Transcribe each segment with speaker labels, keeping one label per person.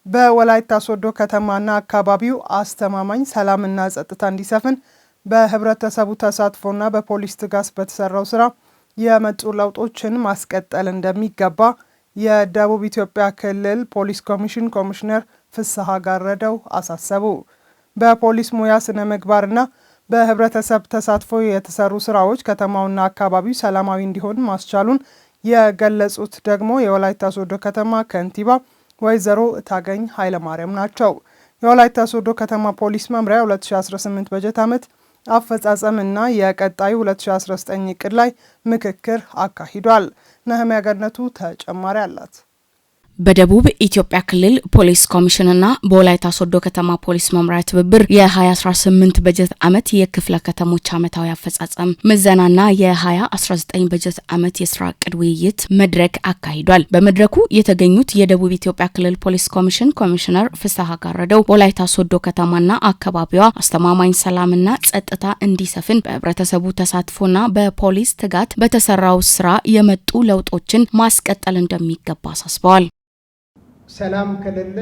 Speaker 1: በወላይታ ሶዶ ከተማና አካባቢው አስተማማኝ ሰላምና ጸጥታ እንዲሰፍን በህብረተሰቡ ተሳትፎና በፖሊስ ትጋት በተሰራው ስራ የመጡ ለውጦችን ማስቀጠል እንደሚገባ የደቡብ ኢትዮጵያ ክልል ፖሊስ ኮሚሽን ኮሚሽነር ፍስሐ ጋረደው አሳሰቡ። በፖሊስ ሙያ ስነ ምግባርና በህብረተሰብ ተሳትፎ የተሰሩ ስራዎች ከተማውና አካባቢው ሰላማዊ እንዲሆን ማስቻሉን የገለጹት ደግሞ የወላይታ ሶዶ ከተማ ከንቲባ ወይዘሮ እታገኝ ኃይለማርያም ናቸው። የወላይታ ሶዶ ከተማ ፖሊስ መምሪያ 2018 በጀት ዓመት አፈጻጸምና የቀጣዩ 2019 እቅድ ላይ ምክክር አካሂዷል። ነህሚያ ገነቱ ተጨማሪ አላት።
Speaker 2: በደቡብ ኢትዮጵያ ክልል ፖሊስ ኮሚሽንና በወላይታ ሶዶ ከተማ ፖሊስ መምሪያ ትብብር የ2018 በጀት ዓመት የክፍለ ከተሞች ዓመታዊ አፈጻጸም ምዘናና የ2019 በጀት ዓመት የስራ እቅድ ውይይት መድረክ አካሂዷል። በመድረኩ የተገኙት የደቡብ ኢትዮጵያ ክልል ፖሊስ ኮሚሽን ኮሚሽነር ፍስሐ ጋረደው በወላይታ ሶዶ ከተማና አካባቢዋ አስተማማኝ ሰላምና ጸጥታ እንዲሰፍን በህብረተሰቡ ተሳትፎና በፖሊስ ትጋት በተሰራው ስራ የመጡ ለውጦችን ማስቀጠል እንደሚገባ አሳስበዋል።
Speaker 3: ሰላም ከሌለ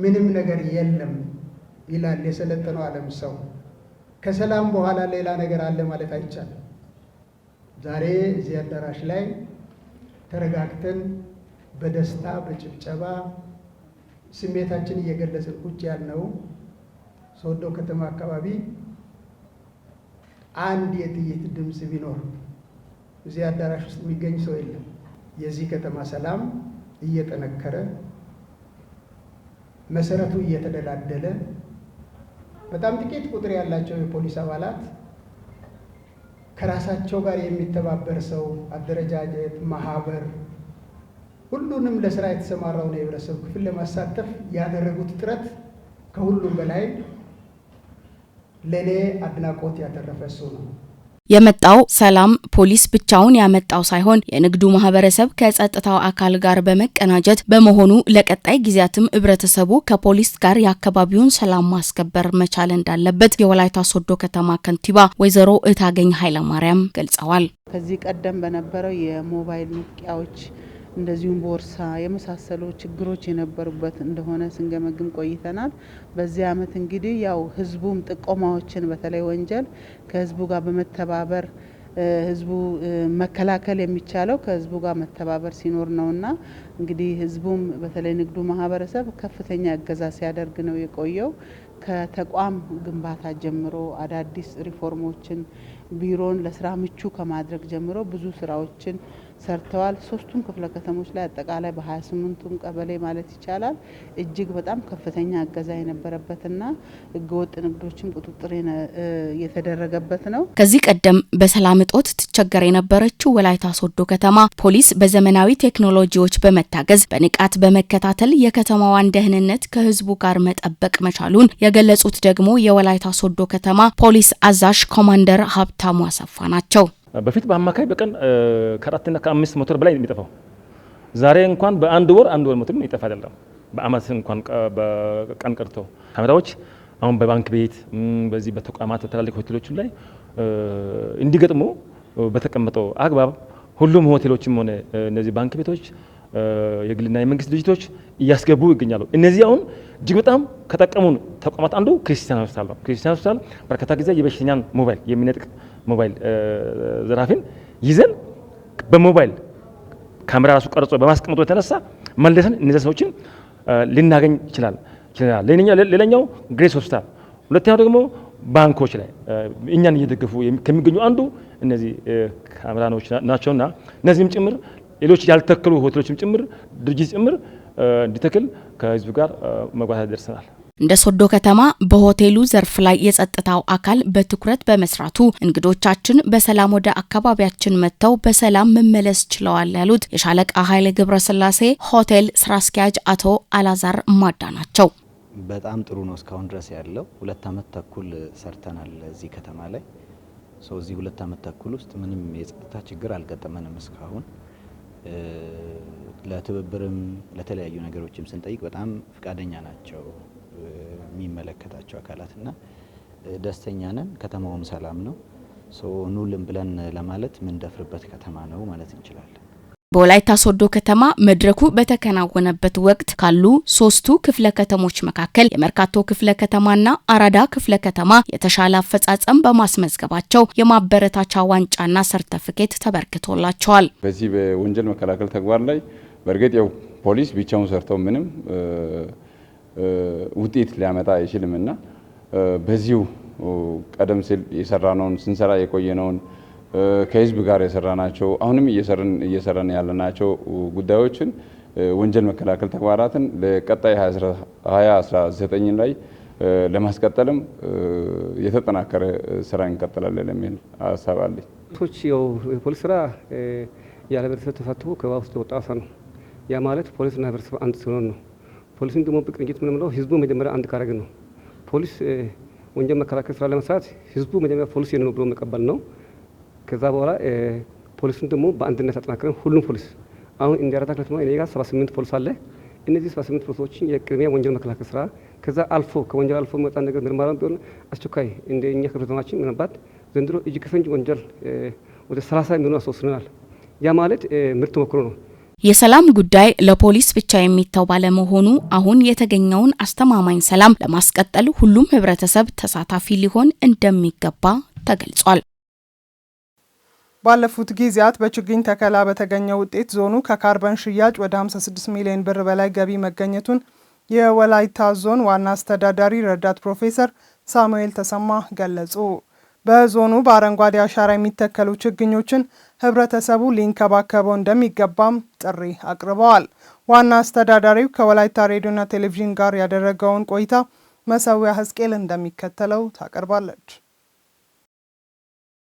Speaker 3: ምንም ነገር የለም ይላል የሰለጠነው ዓለም ሰው። ከሰላም በኋላ ሌላ ነገር አለ ማለት አይቻልም። ዛሬ እዚህ አዳራሽ ላይ ተረጋግተን በደስታ በጭብጨባ ስሜታችን እየገለጽን ቁጭ ያልነው ሶዶ ከተማ አካባቢ አንድ የጥይት ድምፅ ቢኖር እዚህ አዳራሽ ውስጥ የሚገኝ ሰው የለም። የዚህ ከተማ ሰላም እየጠነከረ መሰረቱ እየተደላደለ በጣም ጥቂት ቁጥር ያላቸው የፖሊስ አባላት ከራሳቸው ጋር የሚተባበር ሰው አደረጃጀት ማህበር ሁሉንም ለስራ የተሰማራውን የህብረተሰብ ክፍል ለማሳተፍ ያደረጉት ጥረት ከሁሉም በላይ ለኔ አድናቆት ያተረፈ ሰው ነው።
Speaker 2: የመጣው ሰላም ፖሊስ ብቻውን ያመጣው ሳይሆን የንግዱ ማህበረሰብ ከጸጥታው አካል ጋር በመቀናጀት በመሆኑ ለቀጣይ ጊዜያትም ህብረተሰቡ ከፖሊስ ጋር የአካባቢውን ሰላም ማስከበር መቻል እንዳለበት የወላይታ ሶዶ ከተማ ከንቲባ ወይዘሮ እታገኝ ኃይለማርያም ገልጸዋል።
Speaker 4: ከዚህ ቀደም በነበረው የሞባይል ንጥቂያዎች እንደዚሁም ቦርሳ የመሳሰሉ ችግሮች የነበሩበት እንደሆነ ስንገመግም ቆይተናል። በዚህ አመት እንግዲህ ያው ህዝቡም ጥቆማዎችን በተለይ ወንጀል ከህዝቡ ጋር በመተባበር ህዝቡ መከላከል የሚቻለው ከህዝቡ ጋር መተባበር ሲኖር ነውና እንግዲህ ህዝቡም በተለይ ንግዱ ማህበረሰብ ከፍተኛ እገዛ ሲያደርግ ነው የቆየው። ከተቋም ግንባታ ጀምሮ አዳዲስ ሪፎርሞችን ቢሮን ለስራ ምቹ ከማድረግ ጀምሮ ብዙ ስራዎችን ሰርተዋል። ሶስቱም ክፍለ ከተሞች ላይ አጠቃላይ በ28ቱም ቀበሌ ማለት ይቻላል እጅግ በጣም ከፍተኛ እገዛ የነበረበትና ህገወጥ ንግዶችን ቁጥጥር የተደረገበት ነው።
Speaker 2: ከዚህ ቀደም በሰላም እጦት ትቸገር የነበረችው ወላይታ ሶዶ ከተማ ፖሊስ በዘመናዊ ቴክኖሎጂዎች በመታገዝ በንቃት በመከታተል የከተማዋን ደህንነት ከህዝቡ ጋር መጠበቅ መቻሉን የገለጹት ደግሞ የወላይታ ሶዶ ከተማ ፖሊስ አዛዥ ኮማንደር ሀብታሙ አሰፋ ናቸው።
Speaker 5: በፊት በአማካይ በቀን ከ4 እና ከ5 ሞተር በላይ የሚጠፋው ዛሬ እንኳን በአንድ ወር ሞተር ይጠፋ አይደለም። በአመት እንኳን በቀን ቀርቶ ካሜራዎች አሁን በባንክ ቤት በዚህ በተቋማት በተላለቁ ሆቴሎች ላይ እንዲገጥሙ በተቀመጠው አግባብ ሁሉም ሆቴሎችም ሆነ እነዚህ ባንክ ቤቶች የግልና የመንግስት ድርጅቶች እያስገቡ ይገኛሉ። እነዚህ አሁን እጅግ በጣም ከጠቀሙን ተቋማት አንዱ ክርስቲያን ሆስፒታል ነው። ክርስቲያን ሆስፒታል በርካታ ጊዜ የበሽተኛን ሞባይል የሚነጥቅ ሞባይል ዘራፊን ይዘን በሞባይል ካሜራ ራሱ ቀርጾ በማስቀመጡ የተነሳ መልሰን እነዚህ ሰዎችን ልናገኝ ይችላል። ሌላኛው ግሬስ ሆስፒታል፣ ሁለተኛው ደግሞ ባንኮች ላይ እኛን እየደገፉ ከሚገኙ አንዱ እነዚህ ካሜራኖች ናቸውና እነዚህም ጭምር ሌሎች ያልተከሉ ሆቴሎችም ጭምር ድርጅት ጭምር እንዲተክል ከህዝቡ ጋር መግባባት ደርሰናል።
Speaker 2: እንደ ሶዶ ከተማ በሆቴሉ ዘርፍ ላይ የጸጥታው አካል በትኩረት በመስራቱ እንግዶቻችን በሰላም ወደ አካባቢያችን መጥተው በሰላም መመለስ ችለዋል ያሉት የሻለቃ ኃይለ ገብረስላሴ ሆቴል ስራ አስኪያጅ አቶ አላዛር ማዳ ናቸው።
Speaker 6: በጣም ጥሩ ነው። እስካሁን ድረስ ያለው 2 አመት ተኩል ሰርተናል እዚህ ከተማ ላይ። እዚህ 2 አመት ተኩል ውስጥ ምንም የጸጥታ ችግር አልገጠመንም እስካሁን። ለትብብርም ለተለያዩ ነገሮችም ስንጠይቅ በጣም ፍቃደኛ ናቸው የሚመለከታቸው አካላትና ደስተኛ ነን። ከተማውም ሰላም ነው። ኑልን ብለን ለማለት ምን ደፍርበት ከተማ ነው ማለት እንችላለን።
Speaker 2: በወላይታ ሶዶ ከተማ መድረኩ በተከናወነበት ወቅት ካሉ 3ቱ ክፍለ ከተሞች መካከል የመርካቶ ክፍለ ከተማና አራዳ ክፍለ ከተማ የተሻለ አፈጻጸም በማስመዝገባቸው የማበረታቻ ዋንጫና ሰርተፊኬት ተበርክቶላቸዋል።
Speaker 7: በዚህ በወንጀል መከላከል ተግባር ላይ በእርግጥ ያው ፖሊስ ብቻውን ሰርተው ምንም ውጤት ሊያመጣ አይችልምና በዚሁ ቀደም ሲል የሰራነውን ስንሰራ የቆየነውን ከህዝብ ጋር የሰራናቸው አሁንም እየሰራን ያለናቸው ጉዳዮችን ወንጀል መከላከል ተግባራትን ለቀጣይ 2019 ላይ ለማስቀጠልም የተጠናከረ ስራ እንቀጥላለን የሚል ሀሳብ አለኝ።
Speaker 8: ፖሊስ ስራ ያለ ህብረተሰብ ተሳትፎ ከባ ውስጥ የወጣ ነው። ያ ማለት ፖሊስና ህብረተሰብ አንድ ሲሆን ነው። ፖሊስን ደግሞ በቅንጅት ምንምለው ህዝቡ መጀመሪያ አንድ ካረግ ነው። ፖሊስ ወንጀል መከላከል ስራ ለመስራት ህዝቡ መጀመሪያ ፖሊስ ነው ብሎ መቀበል ነው። ከዛ በኋላ ፖሊስን ደግሞ በአንድነት አጠናክረን ሁሉም ፖሊስ አሁን እንደ አራዳ ከተማ እኔ ጋር 78 ፖሊስ አለ። እነዚህ 78 ፖሊሶችን የቅድሚያ ወንጀል መከላከል ስራ ከዛ አልፎ ከወንጀል አልፎ መጣ ነገር ምርመራ ቢሆን አስቸኳይ እንደኛ ከተማችን ምናባት ዘንድሮ እጅ ከፈንጅ ወንጀል ወደ 30 የሚሆኑ አስወስነናል። ያ ማለት ምርጥ ተሞክሮ ነው።
Speaker 2: የሰላም ጉዳይ ለፖሊስ ብቻ የሚተው ባለመሆኑ አሁን የተገኘውን አስተማማኝ ሰላም ለማስቀጠል ሁሉም ህብረተሰብ ተሳታፊ ሊሆን እንደሚገባ ተገልጿል።
Speaker 1: ባለፉት ጊዜያት በችግኝ ተከላ በተገኘው ውጤት ዞኑ ከካርበን ሽያጭ ወደ 56 ሚሊዮን ብር በላይ ገቢ መገኘቱን የወላይታ ዞን ዋና አስተዳዳሪ ረዳት ፕሮፌሰር ሳሙኤል ተሰማ ገለጹ። በዞኑ በአረንጓዴ አሻራ የሚተከሉ ችግኞችን ህብረተሰቡ ሊንከባከበው እንደሚገባም ጥሪ አቅርበዋል። ዋና አስተዳዳሪው ከወላይታ ሬዲዮና ቴሌቪዥን ጋር ያደረገውን ቆይታ መሰዊያ ህዝቅኤል እንደሚከተለው ታቀርባለች።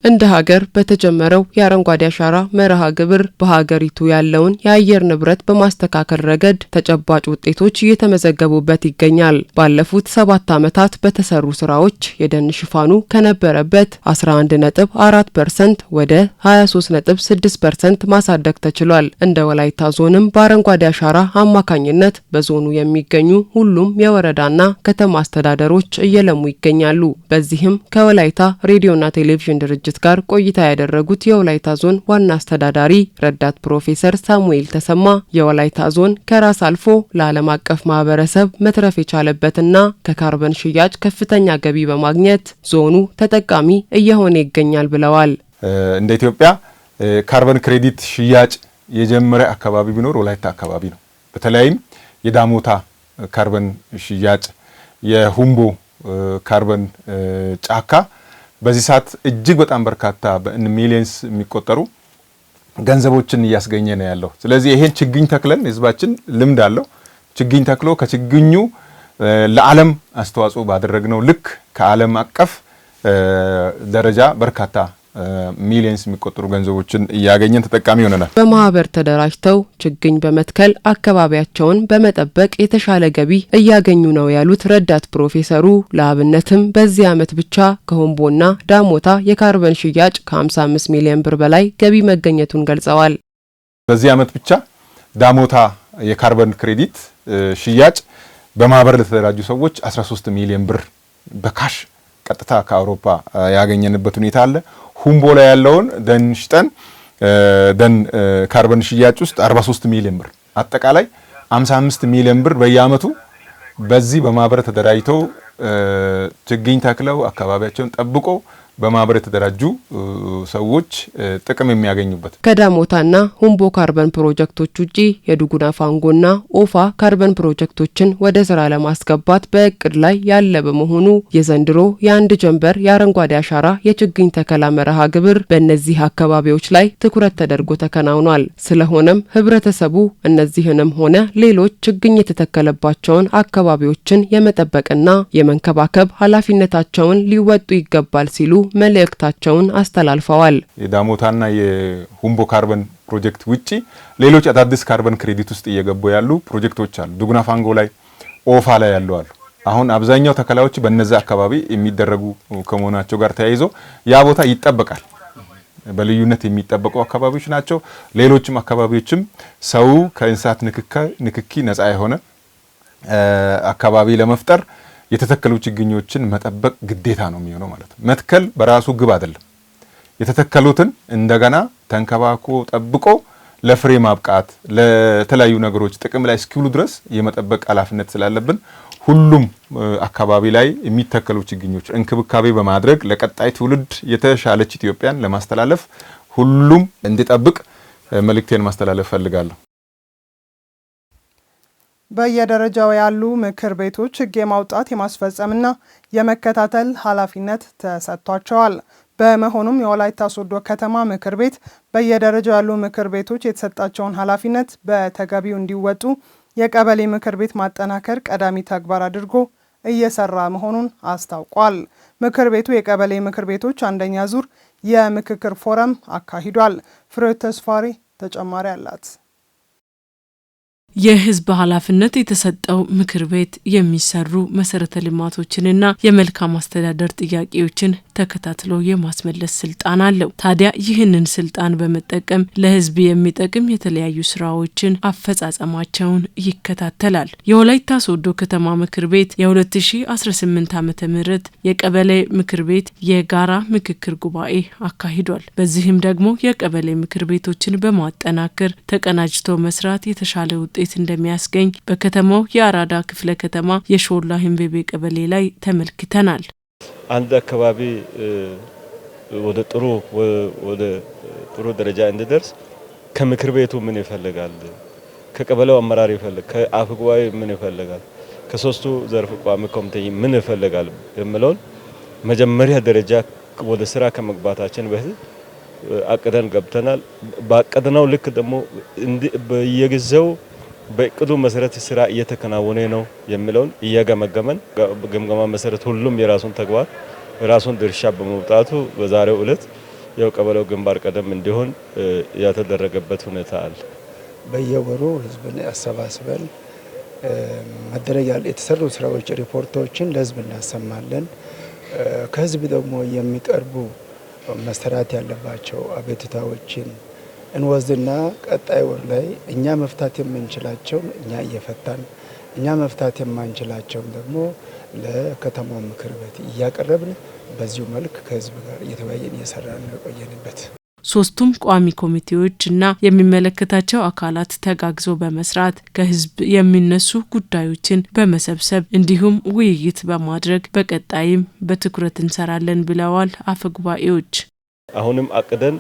Speaker 9: እንደ ሀገር በተጀመረው የአረንጓዴ አሻራ መርሃ ግብር በሀገሪቱ ያለውን የአየር ንብረት በማስተካከል ረገድ ተጨባጭ ውጤቶች እየተመዘገቡበት ይገኛል። ባለፉት 7 ዓመታት በተሰሩ ስራዎች የደን ሽፋኑ ከነበረበት 11.4% ወደ 23.6% ማሳደግ ተችሏል። እንደ ወላይታ ዞንም በአረንጓዴ አሻራ አማካኝነት በዞኑ የሚገኙ ሁሉም የወረዳና ከተማ አስተዳደሮች እየለሙ ይገኛሉ። በዚህም ከወላይታ ሬዲዮና ቴሌቪዥን ድርጅት ጋር ቆይታ ያደረጉት የወላይታ ዞን ዋና አስተዳዳሪ ረዳት ፕሮፌሰር ሳሙኤል ተሰማ የወላይታ ዞን ከራስ አልፎ ለዓለም አቀፍ ማህበረሰብ መትረፍ የቻለበትና ከካርበን ሽያጭ ከፍተኛ ገቢ በማግኘት ዞኑ ተጠቃሚ እየሆነ ይገኛል ብለዋል።
Speaker 10: እንደ ኢትዮጵያ ካርበን ክሬዲት ሽያጭ የጀመረ አካባቢ ቢኖር ወላይታ አካባቢ ነው። በተለይም የዳሞታ ካርበን ሽያጭ፣ የሁምቦ ካርበን ጫካ በዚህ ሰዓት እጅግ በጣም በርካታ በሚሊየንስ የሚቆጠሩ ገንዘቦችን እያስገኘ ነው ያለው። ስለዚህ ይሄን ችግኝ ተክለን ህዝባችን ልምድ አለው። ችግኝ ተክሎ ከችግኙ ለዓለም አስተዋጽኦ ባደረግነው ልክ ከዓለም አቀፍ ደረጃ በርካታ ሚሊየንስ የሚቆጠሩ ገንዘቦችን እያገኘን ተጠቃሚ ሆነናል።
Speaker 9: በማህበር ተደራጅተው ችግኝ በመትከል አካባቢያቸውን በመጠበቅ የተሻለ ገቢ እያገኙ ነው ያሉት ረዳት ፕሮፌሰሩ ለአብነትም በዚህ ዓመት ብቻ ከሁምቦና ዳሞታ የካርበን ሽያጭ ከ55 ሚሊዮን ብር በላይ ገቢ መገኘቱን ገልጸዋል።
Speaker 10: በዚህ ዓመት ብቻ ዳሞታ የካርበን ክሬዲት ሽያጭ በማህበር ለተደራጁ ሰዎች 13 ሚሊዮን ብር በካሽ ቀጥታ ከአውሮፓ ያገኘንበት ሁኔታ አለ። ሁምቦ ላይ ያለውን ደን ሽጠን ደን ካርበን ሽያጭ ውስጥ 43 ሚሊዮን ብር አጠቃላይ 55 ሚሊዮን ብር በየአመቱ በዚህ በማህበር ተደራጅተው ችግኝ ተክለው አካባቢያቸውን ጠብቆ በማህበር የተደራጁ ሰዎች ጥቅም የሚያገኙበት
Speaker 9: ከዳሞታና ሁምቦ ካርበን ፕሮጀክቶች ውጪ የዱጉና ፋንጎና ኦፋ ካርበን ፕሮጀክቶችን ወደ ስራ ለማስገባት በእቅድ ላይ ያለ በመሆኑ የዘንድሮ የአንድ ጀንበር የአረንጓዴ አሻራ የችግኝ ተከላ መርሃ ግብር በእነዚህ አካባቢዎች ላይ ትኩረት ተደርጎ ተከናውኗል። ስለሆነም ህብረተሰቡ እነዚህንም ሆነ ሌሎች ችግኝ የተተከለባቸውን አካባቢዎችን የመጠበቅና የመንከባከብ ኃላፊነታቸውን ሊወጡ ይገባል ሲሉ መልእክታቸውን አስተላልፈዋል።
Speaker 10: የዳሞታና የሁምቦ ካርበን ፕሮጀክት ውጪ ሌሎች አዳዲስ ካርበን ክሬዲት ውስጥ እየገቡ ያሉ ፕሮጀክቶች አሉ። ዱጉና ፋንጎ ላይ፣ ኦፋ ላይ ያሉ አሉ። አሁን አብዛኛው ተከላዎች በእነዛ አካባቢ የሚደረጉ ከመሆናቸው ጋር ተያይዞ ያ ቦታ ይጠበቃል። በልዩነት የሚጠበቁ አካባቢዎች ናቸው። ሌሎችም አካባቢዎችም ሰው ከእንስሳት ንክኪ ነፃ የሆነ አካባቢ ለመፍጠር የተተከሉ ችግኞችን መጠበቅ ግዴታ ነው የሚሆነው ማለት ነው። መትከል በራሱ ግብ አይደለም። የተተከሉትን እንደገና ተንከባክቦ ጠብቆ ለፍሬ ማብቃት ለተለያዩ ነገሮች ጥቅም ላይ እስኪውሉ ድረስ የመጠበቅ ኃላፊነት ስላለብን ሁሉም አካባቢ ላይ የሚተከሉ ችግኞች እንክብካቤ በማድረግ ለቀጣይ ትውልድ የተሻለች ኢትዮጵያን ለማስተላለፍ ሁሉም እንዲጠብቅ መልእክቴን ማስተላለፍ ፈልጋለሁ።
Speaker 1: በየደረጃው ያሉ ምክር ቤቶች ሕግ የማውጣት የማስፈጸምና የመከታተል ኃላፊነት ተሰጥቷቸዋል። በመሆኑም የወላይታ ሶዶ ከተማ ምክር ቤት በየደረጃው ያሉ ምክር ቤቶች የተሰጣቸውን ኃላፊነት በተገቢው እንዲወጡ የቀበሌ ምክር ቤት ማጠናከር ቀዳሚ ተግባር አድርጎ እየሰራ መሆኑን አስታውቋል። ምክር ቤቱ የቀበሌ ምክር ቤቶች አንደኛ ዙር የምክክር ፎረም አካሂዷል። ፍሬህይወት ተስፋሪ ተጨማሪ አላት።
Speaker 11: የህዝብ ኃላፊነት የተሰጠው ምክር ቤት የሚሰሩ መሰረተ ልማቶችንና የመልካም አስተዳደር ጥያቄዎችን ተከታትሎ የማስመለስ ስልጣን አለው። ታዲያ ይህንን ስልጣን በመጠቀም ለህዝብ የሚጠቅም የተለያዩ ስራዎችን አፈጻጸማቸውን ይከታተላል። የወላይታ ሶዶ ከተማ ምክር ቤት የ2018 ዓመተ ምህረት የቀበሌ ምክር ቤት የጋራ ምክክር ጉባኤ አካሂዷል። በዚህም ደግሞ የቀበሌ ምክር ቤቶችን በማጠናከር ተቀናጅቶ መስራት የተሻለ ውጤት እንደሚያስገኝ በከተማው የአራዳ ክፍለ ከተማ የሾላ ህንቤቤ ቀበሌ ላይ ተመልክተናል።
Speaker 12: አንድ አካባቢ ወደ ጥሩ ደረጃ እንዲደርስ ከምክር ቤቱ ምን ይፈልጋል፣ ከቀበሌው አመራር ይፈልጋል፣ ከአፈ ጉባኤ ምን ይፈልጋል፣ ከሶስቱ ዘርፍ ቋሚ ኮሚቴ ምን ይፈልጋል የሚለውን መጀመሪያ ደረጃ ወደ ስራ ከመግባታችን በፊት አቅደን ገብተናል። ባቀድነው ልክ ደግሞ በየጊዜው በእቅዱ መሰረት ስራ እየተከናወነ ነው የሚለውን እያገመገመን ግምገማ መሰረት ሁሉም የራሱን ተግባር የራሱን ድርሻ በመውጣቱ በዛሬው ዕለት ያው ቀበሌው ግንባር ቀደም እንዲሆን ያተደረገበት ሁኔታ አለ።
Speaker 13: በየወሩ ህዝብን አሰባስበን መደረግ የተሰሩ ስራዎች ሪፖርቶችን ለህዝብ እናሰማለን። ከህዝብ ደግሞ የሚቀርቡ መሰራት ያለባቸው አቤቱታዎችን እንወዝና ቀጣይ ወር ላይ እኛ መፍታት የምንችላቸው እኛ እየፈታን እኛ መፍታት የማንችላቸውም ደግሞ ለከተማው ምክር ቤት እያቀረብን በዚሁ መልክ ከህዝብ ጋር እየተወያየን እየሰራን ነው የቆየንበት።
Speaker 11: ሶስቱም ቋሚ ኮሚቴዎችና የሚመለከታቸው አካላት ተጋግዘው በመስራት ከህዝብ የሚነሱ ጉዳዮችን በመሰብሰብ እንዲሁም ውይይት በማድረግ በቀጣይም በትኩረት እንሰራለን ብለዋል አፈ ጉባኤዎች።
Speaker 12: አሁንም አቅደን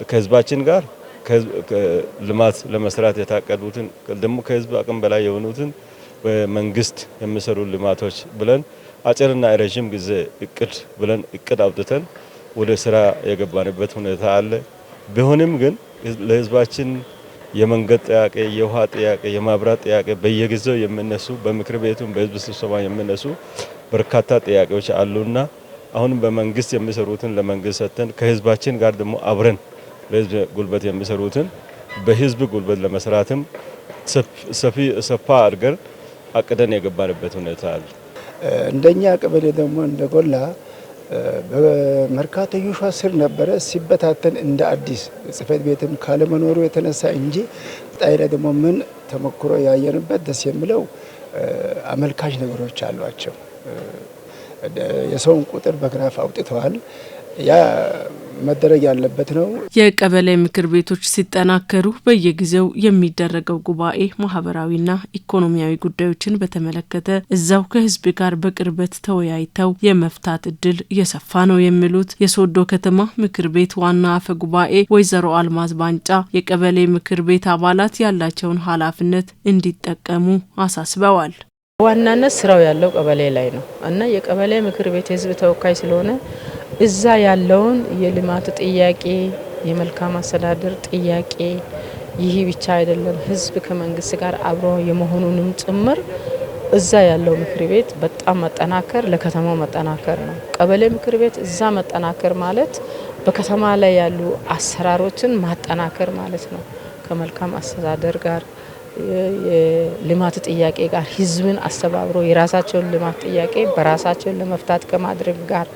Speaker 12: ከህዝባችን ጋር ልማት ለመስራት የታቀዱትን ደግሞ ከህዝብ አቅም በላይ የሆኑትን በመንግስት የሚሰሩ ልማቶች ብለን አጭርና ረጅም ጊዜ እቅድ አውጥተን ወደ ስራ የገባንበት ሁኔታ አለ። ቢሆንም ግን ለህዝባችን የመንገድ ጥያቄ፣ የውሃ ጥያቄ፣ የማብራት ጥያቄ በየጊዜው የሚነሱ በምክር ቤቱም በህዝብ ስብሰባ የሚነሱ በርካታ ጥያቄዎች አሉና አሁንም በመንግስት የሚሰሩትን ለመንግስት ሰጥተን ከህዝባችን ጋር ደግሞ አብረን ለህዝብ ጉልበት የሚሰሩትን በህዝብ ጉልበት ለመስራትም ሰፋ አድርገን አቅደን የገባንበት ሁኔታ አለ።
Speaker 13: እንደኛ ቀበሌ ደግሞ እንደጎላ በመርካቶ ዩሻ ስር ነበረ ሲበታተን እንደ አዲስ ጽህፈት ቤትም ካለመኖሩ የተነሳ እንጂ ጣይራ ደግሞ ምን ተሞክሮ ያየንበት ደስ የሚለው አመልካች ነገሮች አሏቸው። የሰውን ቁጥር በግራፍ አውጥተዋል። ያ መደረግ ያለበት ነው።
Speaker 11: የቀበሌ ምክር ቤቶች ሲጠናከሩ በየጊዜው የሚደረገው ጉባኤ ማህበራዊና ኢኮኖሚያዊ ጉዳዮችን በተመለከተ እዛው ከህዝብ ጋር በቅርበት ተወያይተው የመፍታት እድል እየሰፋ ነው የሚሉት የሶዶ ከተማ ምክር ቤት ዋና አፈ ጉባኤ ወይዘሮ አልማዝ ባንጫ የቀበሌ ምክር ቤት አባላት ያላቸውን ኃላፊነት እንዲጠቀሙ አሳስበዋል።
Speaker 14: ዋናነት ስራው ያለው ቀበሌ ላይ ነው እና የቀበሌ ምክር ቤት የህዝብ ተወካይ ስለሆነ እዛ ያለውን የልማት ጥያቄ የመልካም አስተዳደር ጥያቄ ይህ ብቻ አይደለም፣ ህዝብ ከመንግስት ጋር አብሮ የመሆኑንም ጭምር እዛ ያለው ምክር ቤት በጣም መጠናከር ለከተማው መጠናከር ነው። ቀበሌ ምክር ቤት እዛ መጠናከር ማለት በከተማ ላይ ያሉ አሰራሮችን ማጠናከር ማለት ነው። ከመልካም አስተዳደር ጋር የልማት ጥያቄ ጋር ህዝብን አስተባብሮ የራሳቸውን ልማት ጥያቄ በራሳቸው ለመፍታት ከማድረግ ጋር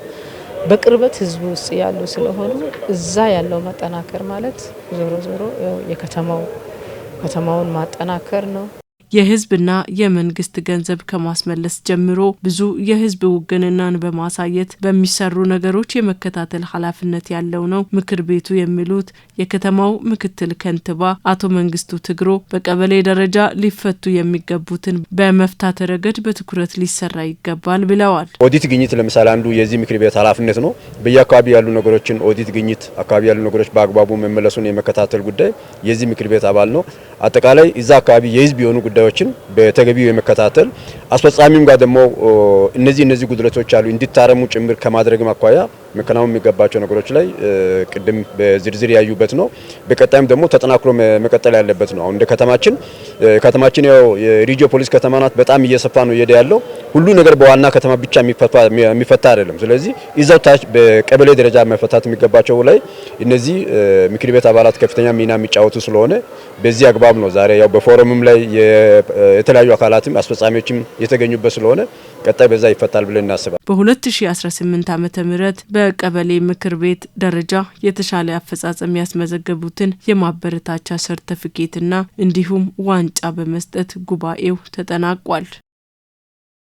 Speaker 14: በቅርበት ህዝቡ ውስጥ ያሉ ስለሆኑ እዛ ያለው መጠናከር ማለት ዞሮ ዞሮ የከተማውን ማጠናከር ነው።
Speaker 11: የህዝብና የመንግስት ገንዘብ ከማስመለስ ጀምሮ ብዙ የህዝብ ውግንናን በማሳየት በሚሰሩ ነገሮች የመከታተል ኃላፊነት ያለው ነው ምክር ቤቱ የሚሉት የከተማው ምክትል ከንቲባ አቶ መንግስቱ ትግሮ በቀበሌ ደረጃ ሊፈቱ የሚገቡትን በመፍታት ረገድ በትኩረት ሊሰራ ይገባል ብለዋል።
Speaker 15: ኦዲት ግኝት ለምሳሌ አንዱ የዚህ ምክር ቤት ኃላፊነት ነው። በየአካባቢ ያሉ ነገሮችን ኦዲት ግኝት አካባቢ ያሉ ነገሮች በአግባቡ መመለሱን የመከታተል ጉዳይ የዚህ ምክር ቤት አባል ነው። አጠቃላይ እዛ አካባቢ የህዝብ የሆኑ ጉዳዮችን በተገቢው የመከታተል አስፈጻሚም ጋር ደግሞ እነዚህ ጉድለቶች አሉ እንዲታረሙ ጭምር ከማድረግም አኳያ መከናወን የሚገባቸው ነገሮች ላይ ቅድም በዝርዝር ያዩበት ነው። በቀጣይም ደግሞ ተጠናክሮ መቀጠል ያለበት ነው። አሁን እንደ ከተማችን ያው የሪጂዮ ፖሊስ ከተማ ናት። በጣም እየሰፋ ነው እየሄደ ያለው። ሁሉ ነገር በዋና ከተማ ብቻ የሚፈታ አይደለም። ስለዚህ እዛው ታች በቀበሌ ደረጃ መፈታት የሚገባቸው ላይ እነዚህ ምክር ቤት አባላት ከፍተኛ ሚና የሚጫወቱ ስለሆነ በዚህ አግባብ ነው ዛሬ ያው በፎረምም ላይ የተለያዩ አካላትም አስፈጻሚዎችም የተገኙበት ስለሆነ ቀጣይ በዛ ይፈታል ብለን እናስባለን።
Speaker 11: በ2018 ዓመተ ምህረት በቀበሌ ምክር ቤት ደረጃ የተሻለ አፈጻጸም ያስመዘገቡትን የማበረታቻ ሰርተፊኬትና እንዲሁም ዋንጫ በመስጠት ጉባኤው ተጠናቋል።